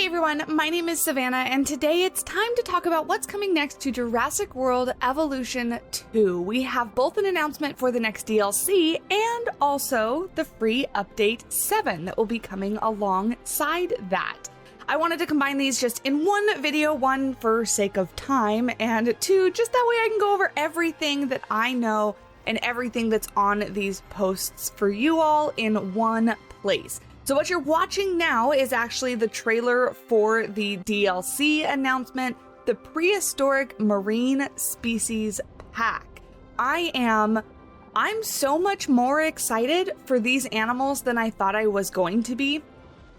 everyone, my name is Savannah, and today it's time to talk about what's coming next to Jurassic World Evolution 2. We have both an announcement for the next DLC and also the free update 7 that will be coming alongside that. I wanted to combine these just in one video, one for sake of time, and two, just that way I can go over everything that I know and everything that's on these posts for you all in one place. So what you're watching now is actually the trailer for the DLC announcement, the Prehistoric Marine Species Pack. I'm so much more excited for these animals than I thought I was going to be.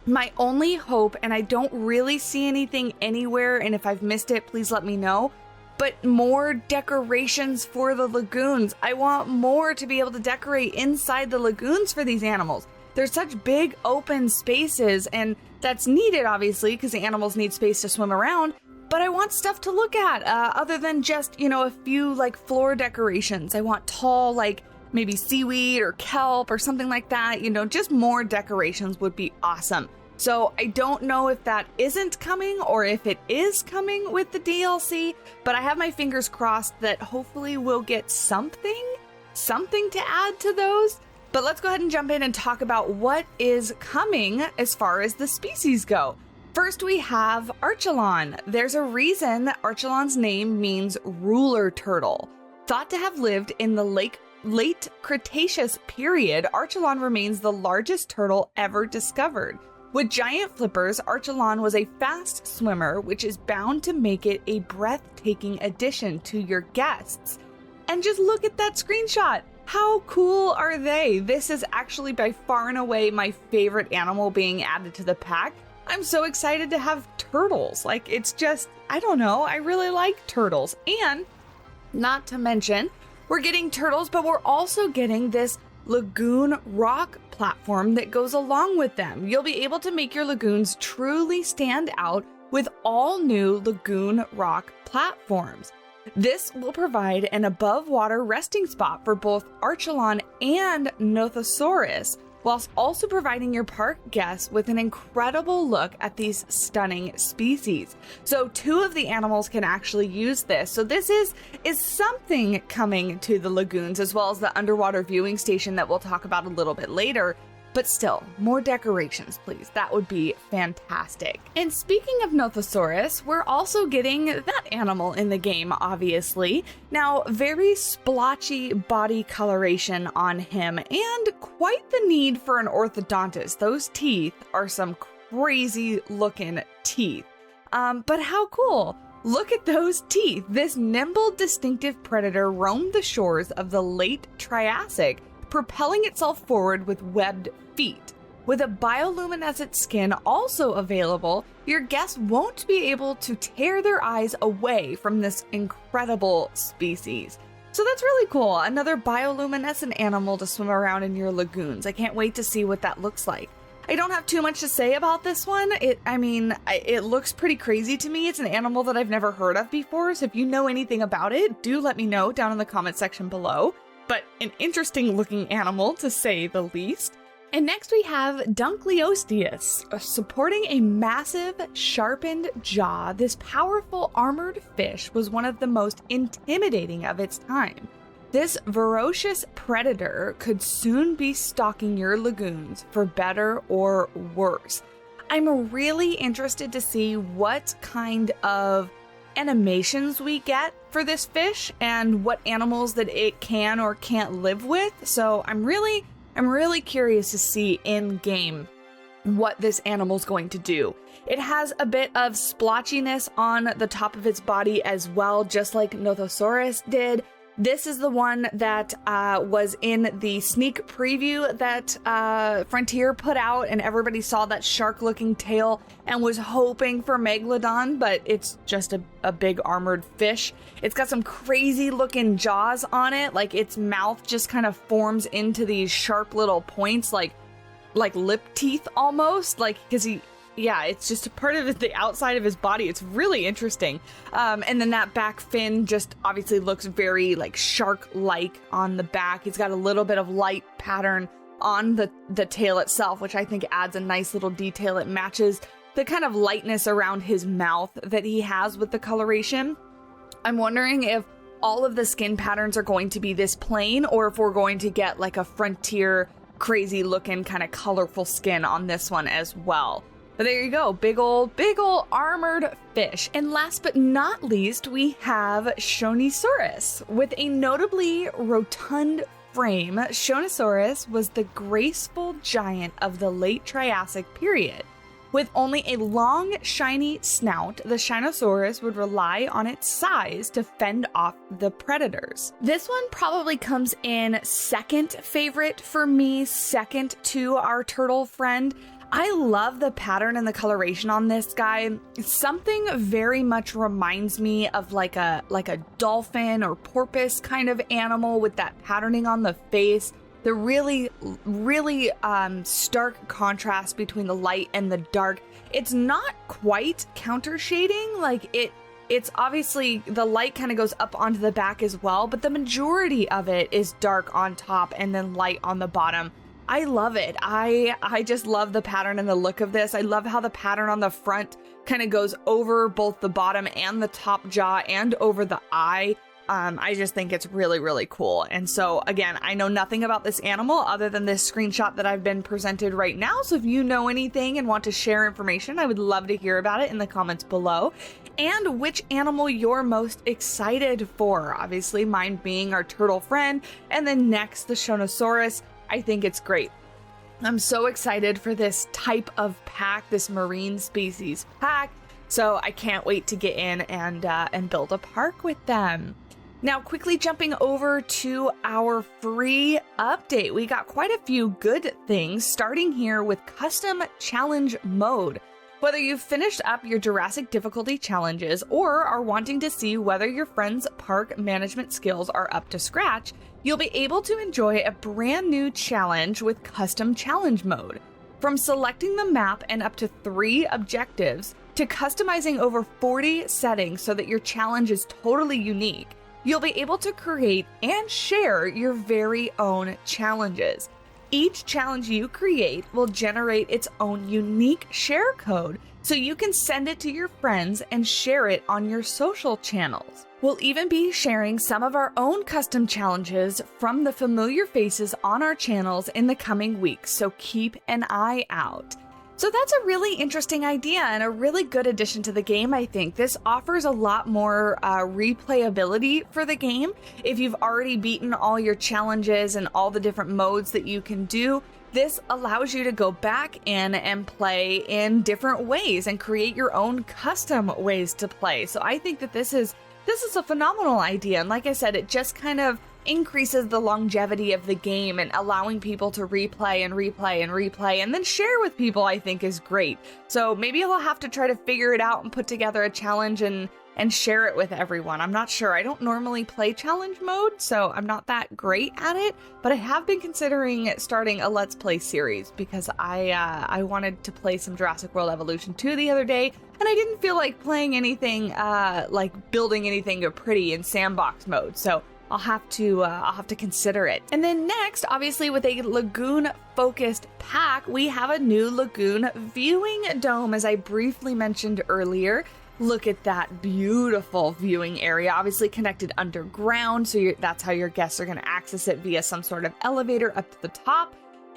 My only hope, and I don't really see anything anywhere, and if I've missed it, please let me know, but more decorations for the lagoons. I want more to be able to decorate inside the lagoons for these animals. There's such big open spaces, and that's needed, obviously, because the animals need space to swim around, but I want stuff to look at, other than just, a few, floor decorations. I want tall, maybe seaweed or kelp or something like that, just more decorations would be awesome. So I don't know if that isn't coming or if it is coming with the DLC, but I have my fingers crossed that hopefully we'll get something to add to those. But let's go ahead and jump in and talk about what is coming as far as the species go. First, we have Archelon. There's a reason that Archelon's name means ruler turtle. Thought to have lived in the late Cretaceous period, Archelon remains the largest turtle ever discovered. With giant flippers, Archelon was a fast swimmer, which is bound to make it a breathtaking addition to your guests. And just look at that screenshot. How cool are they? This is actually by far and away my favorite animal being added to the pack. I'm so excited to have turtles. It's just, I don't know, I really like turtles. And not to mention, we're getting turtles, but we're also getting this lagoon rock platform that goes along with them. You'll be able to make your lagoons truly stand out with all new lagoon rock platforms. This will provide an above-water resting spot for both Archelon and Nothosaurus, whilst also providing your park guests with an incredible look at these stunning species. So 2 of the animals can actually use this. So this is something coming to the lagoons, as well as the underwater viewing station that we'll talk about a little bit later. But still, more decorations, please. That would be fantastic. And speaking of Nothosaurus, we're also getting that animal in the game, obviously. Now, very splotchy body coloration on him, and quite the need for an orthodontist. Those teeth are some crazy looking teeth. But how cool! Look at those teeth! This nimble, distinctive predator roamed the shores of the late Triassic, propelling itself forward with webbed feet. With a bioluminescent skin also available, your guests won't be able to tear their eyes away from this incredible species. So that's really cool. Another bioluminescent animal to swim around in your lagoons. I can't wait to see what that looks like. I don't have too much to say about this one. It looks pretty crazy to me. It's an animal that I've never heard of before, so if you know anything about it, do let me know down in the comment section below. But an interesting looking animal, to say the least. And next we have Dunkleosteus. Supporting a massive, sharpened jaw, this powerful armored fish was one of the most intimidating of its time. This ferocious predator could soon be stalking your lagoons, for better or worse. I'm really interested to see what kind of animations we get for this fish and what animals that it can or can't live with. So I'm really curious to see in game what this animal's going to do. It has a bit of splotchiness on the top of its body as well, just like Nothosaurus did. This is the one that was in the sneak preview that Frontier put out, and everybody saw that shark-looking tail and was hoping for Megalodon, but it's just a big armored fish. It's got some crazy-looking jaws on it, its mouth just kind of forms into these sharp little points, like lip teeth almost, because it's just a part of the outside of his body. It's really interesting. And then that back fin just obviously looks very shark-like on the back. He's got a little bit of light pattern on the tail itself, which I think adds a nice little detail. It matches the kind of lightness around his mouth that he has with the coloration. I'm wondering if all of the skin patterns are going to be this plain, or if we're going to get like a frontier, crazy looking kind of colorful skin on this one as well. But there you go, big ol' armored fish. And last but not least, we have Shonisaurus. With a notably rotund frame, Shonisaurus was the graceful giant of the late Triassic period. With only a long, shiny snout, the Shonisaurus would rely on its size to fend off the predators. This one probably comes in second favorite for me, second to our turtle friend. I love the pattern and the coloration on this guy. Something very much reminds me of like a dolphin or porpoise kind of animal with that patterning on the face. The really stark contrast between the light and the dark. It's not quite counter shading, like it's obviously the light kind of goes up onto the back as well, but the majority of it is dark on top and then light on the bottom. I love it. I just love the pattern and the look of this. I love how the pattern on the front kind of goes over both the bottom and the top jaw and over the eye. I just think it's really, really cool. And so again, I know nothing about this animal other than this screenshot that I've been presented right now. So if you know anything and want to share information, I would love to hear about it in the comments below. And which animal you're most excited for. Obviously mine being our turtle friend, and then next the Shonisaurus. I think it's great. I'm so excited for this type of pack, this marine species pack. So I can't wait to get in and build a park with them. Now, quickly jumping over to our free update. We got quite a few good things, starting here with custom challenge mode. Whether you've finished up your Jurassic difficulty challenges or are wanting to see whether your friend's park management skills are up to scratch, you'll be able to enjoy a brand new challenge with custom challenge mode. From selecting the map and up to 3 objectives, to customizing over 40 settings so that your challenge is totally unique, you'll be able to create and share your very own challenges. Each challenge you create will generate its own unique share code, so you can send it to your friends and share it on your social channels. We'll even be sharing some of our own custom challenges from the familiar faces on our channels in the coming weeks, so keep an eye out. So that's a really interesting idea and a really good addition to the game, I think. This offers a lot more replayability for the game. If you've already beaten all your challenges and all the different modes that you can do, this allows you to go back in and play in different ways and create your own custom ways to play. So I think that this is a phenomenal idea. And like I said, it just kind of increases the longevity of the game, and allowing people to replay and then share with people, I think is great. So maybe I'll have to try to figure it out and put together a challenge and share it with everyone. I'm not sure. I don't normally play challenge mode, so I'm not that great at it, but I have been considering starting a Let's Play series because I wanted to play some Jurassic World Evolution 2 the other day, and I didn't feel like playing anything like building anything pretty in Sandbox mode. So I'll have to consider it. And then next, obviously with a lagoon focused pack, we have a new lagoon viewing dome, as I briefly mentioned earlier. Look at that beautiful viewing area, obviously connected underground, so that's how your guests are going to access it, via some sort of elevator up to the top.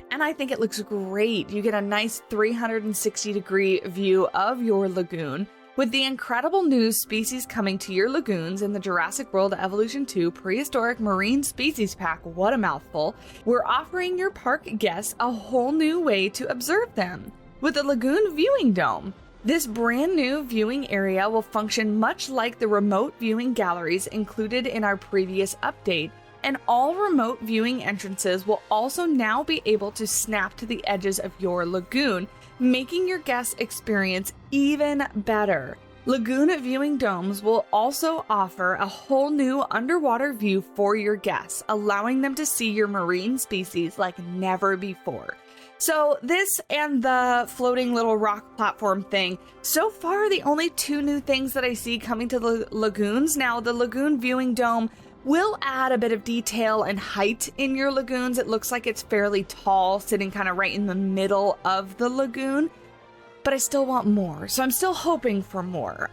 And I think it looks great. You get a nice 360-degree view of your lagoon. With the incredible new species coming to your lagoons in the Jurassic World Evolution 2 Prehistoric Marine Species Pack, what a mouthful, we're offering your park guests a whole new way to observe them with the Lagoon Viewing Dome. This brand new viewing area will function much like the remote viewing galleries included in our previous update, and all remote viewing entrances will also now be able to snap to the edges of your lagoon, making your guest experience even better. Lagoon viewing domes will also offer a whole new underwater view for your guests, allowing them to see your marine species like never before. So this and the floating little rock platform thing, so far the only 2 new things that I see coming to the lagoons. Now, the lagoon viewing dome will add a bit of detail and height in your lagoons. It looks like it's fairly tall, sitting kind of right in the middle of the lagoon. but I still want more. So I'm still hoping for more.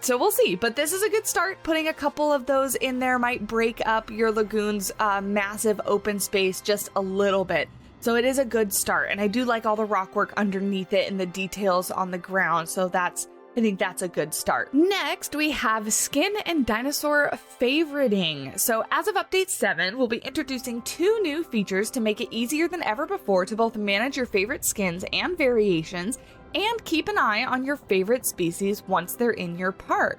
So we'll see. But this is a good start. Putting a couple of those in there might break up your lagoon's massive open space just a little bit. So it is a good start. And I do like all the rock work underneath it and the details on the ground. So I think that's a good start. Next, we have skin and dinosaur favoriting. So as of update 7, we'll be introducing 2 new features to make it easier than ever before to both manage your favorite skins and variations and keep an eye on your favorite species once they're in your park.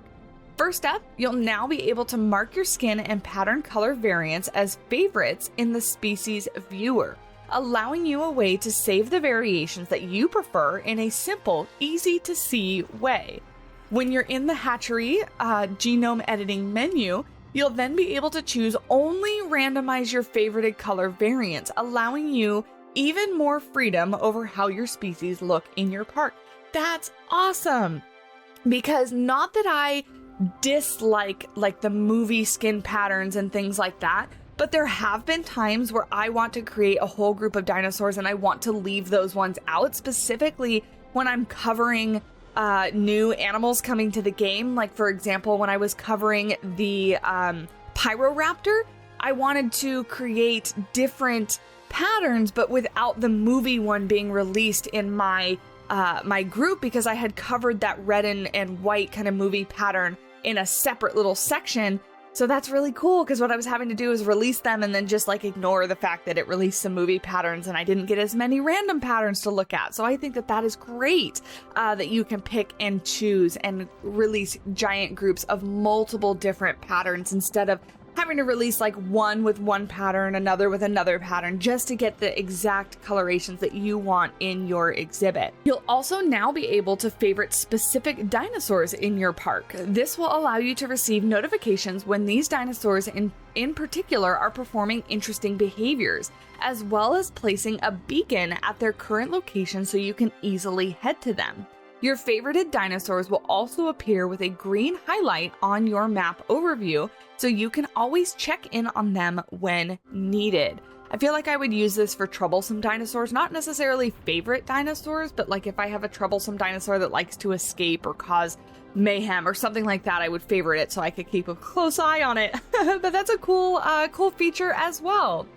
First up, you'll now be able to mark your skin and pattern color variants as favorites in the species viewer, allowing you a way to save the variations that you prefer in a simple, easy to see way. When you're in the hatchery genome editing menu, you'll then be able to choose only randomize your favorited color variants, allowing you even more freedom over how your species look in your park. That's awesome! Because not that I dislike like the movie skin patterns and things like that, but there have been times where I want to create a whole group of dinosaurs and I want to leave those ones out, specifically when I'm covering new animals coming to the game. Like, for example, when I was covering the Pyroraptor, I wanted to create different patterns, but without the movie one being released in my my group, because I had covered that red and white kind of movie pattern in a separate little section. So that's really cool, because what I was having to do is release them and then just like ignore the fact that it released some movie patterns and I didn't get as many random patterns to look at. So I think that that is great, that you can pick and choose and release giant groups of multiple different patterns instead of having to release like one with one pattern, another with another pattern, just to get the exact colorations that you want in your exhibit. You'll also now be able to favorite specific dinosaurs in your park. This will allow you to receive notifications when these dinosaurs in particular are performing interesting behaviors, as well as placing a beacon at their current location so you can easily head to them. Your favorited dinosaurs will also appear with a green highlight on your map overview, so you can always check in on them when needed. I feel like I would use this for troublesome dinosaurs, not necessarily favorite dinosaurs, but like if I have a troublesome dinosaur that likes to escape or cause mayhem or something like that, I would favorite it so I could keep a close eye on it. But that's a cool feature as well.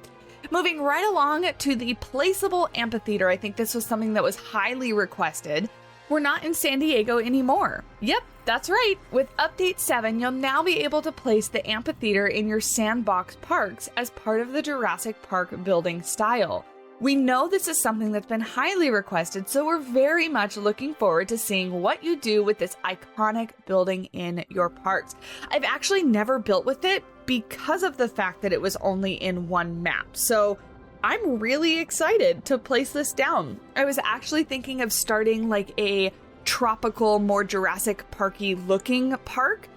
Moving right along to the Placeable Amphitheater, I think this was something that was highly requested. We're not in San Diego anymore. Yep, that's right. With Update 7, you'll now be able to place the amphitheater in your Sandbox parks as part of the Jurassic Park building style. We know this is something that's been highly requested, so we're very much looking forward to seeing what you do with this iconic building in your parks. I've actually never built with it because of the fact that it was only in one map, so I'm really excited to place this down. I was actually thinking of starting like a tropical, more Jurassic Parky looking park.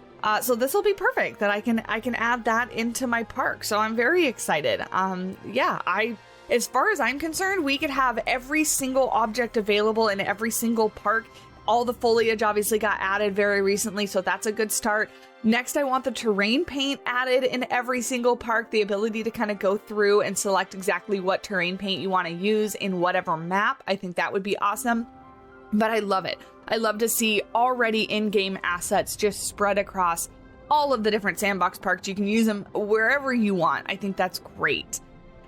So this will be perfect that I can add that into my park. So I'm very excited. As far as I'm concerned, we could have every single object available in every single park. All the foliage obviously got added very recently, so that's a good start. Next, I want the terrain paint added in every single park, the ability to kind of go through and select exactly what terrain paint you want to use in whatever map. I think that would be awesome, but I love it. I love to see already in-game assets just spread across all of the different Sandbox parks. You can use them wherever you want. I think that's great.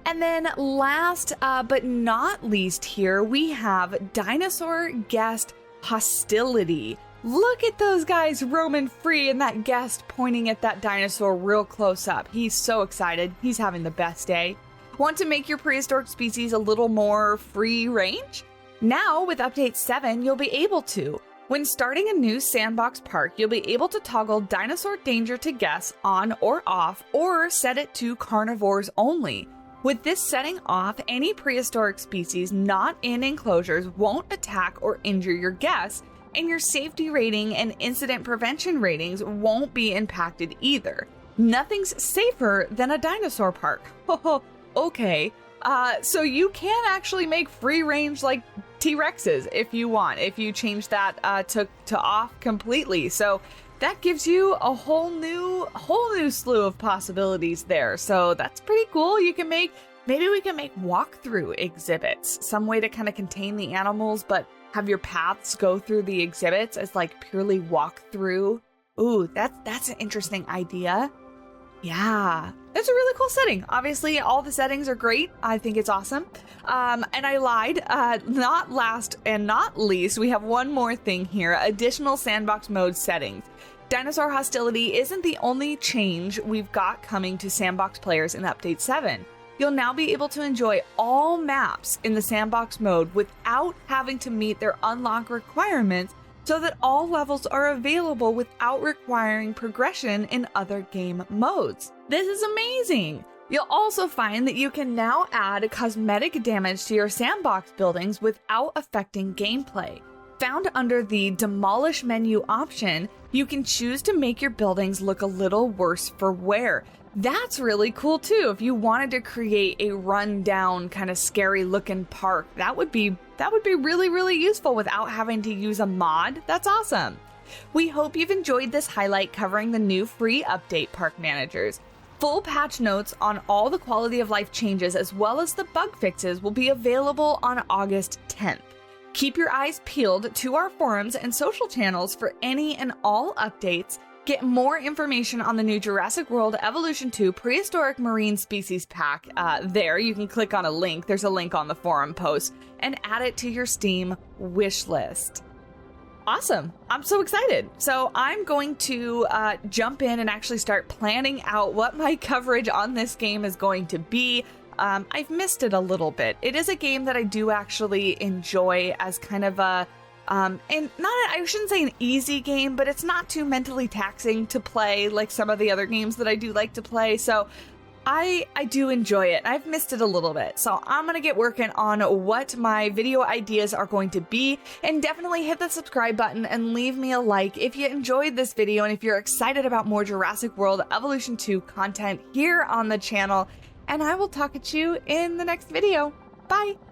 And then last but not least here, we have Dinosaur Guest Hostility. Look at those guys roaming free and that guest pointing at that dinosaur real close up. He's so excited. He's having the best day. Want to make your prehistoric species a little more free range? Now with Update 7, you'll be able to. When starting a new Sandbox park, you'll be able to toggle Dinosaur Danger to Guests on or off, or set it to Carnivores only. With this setting off, any prehistoric species not in enclosures won't attack or injure your guests, and your safety rating and incident prevention ratings won't be impacted either. Nothing's safer than a dinosaur park. Okay, so you can actually make free range like T-Rexes if you want, if you change that to off completely. So that gives you a whole new slew of possibilities there. So that's pretty cool. You can maybe we can make walkthrough exhibits, some way to kind of contain the animals, but have your paths go through the exhibits as like purely walk through. Ooh, that's an interesting idea. Yeah, it's a really cool setting. Obviously, all the settings are great. I think it's awesome. And I lied. Not last and not least, we have one more thing here. Additional sandbox mode settings. Dinosaur hostility isn't the only change we've got coming to sandbox players in Update 7. You'll now be able to enjoy all maps in the sandbox mode without having to meet their unlock requirements, so that all levels are available without requiring progression in other game modes. This is amazing! You'll also find that you can now add cosmetic damage to your sandbox buildings without affecting gameplay. Found under the Demolish menu option, you can choose to make your buildings look a little worse for wear. That's really cool too. If you wanted to create a rundown, kind of scary looking park, that would be really, really useful without having to use a mod. That's awesome. We hope you've enjoyed this highlight covering the new free update park managers. Full patch notes on all the quality of life changes as well as the bug fixes will be available on August 10th. Keep your eyes peeled to our forums and social channels for any and all updates. Get more information on the new Jurassic World Evolution 2 Prehistoric Marine Species Pack there. You can click on a link. There's a link on the forum post and add it to your Steam wish list. Awesome. I'm so excited. So I'm going to jump in and actually start planning out what my coverage on this game is going to be. I've missed it a little bit. It is a game that I do actually enjoy as kind of a and I shouldn't say an easy game, but it's not too mentally taxing to play like some of the other games that I do like to play. So I do enjoy it. I've missed it a little bit. So I'm going to get working on what my video ideas are going to be, and definitely hit the subscribe button and leave me a like if you enjoyed this video and if you're excited about more Jurassic World Evolution 2 content here on the channel. And I will talk at you in the next video. Bye!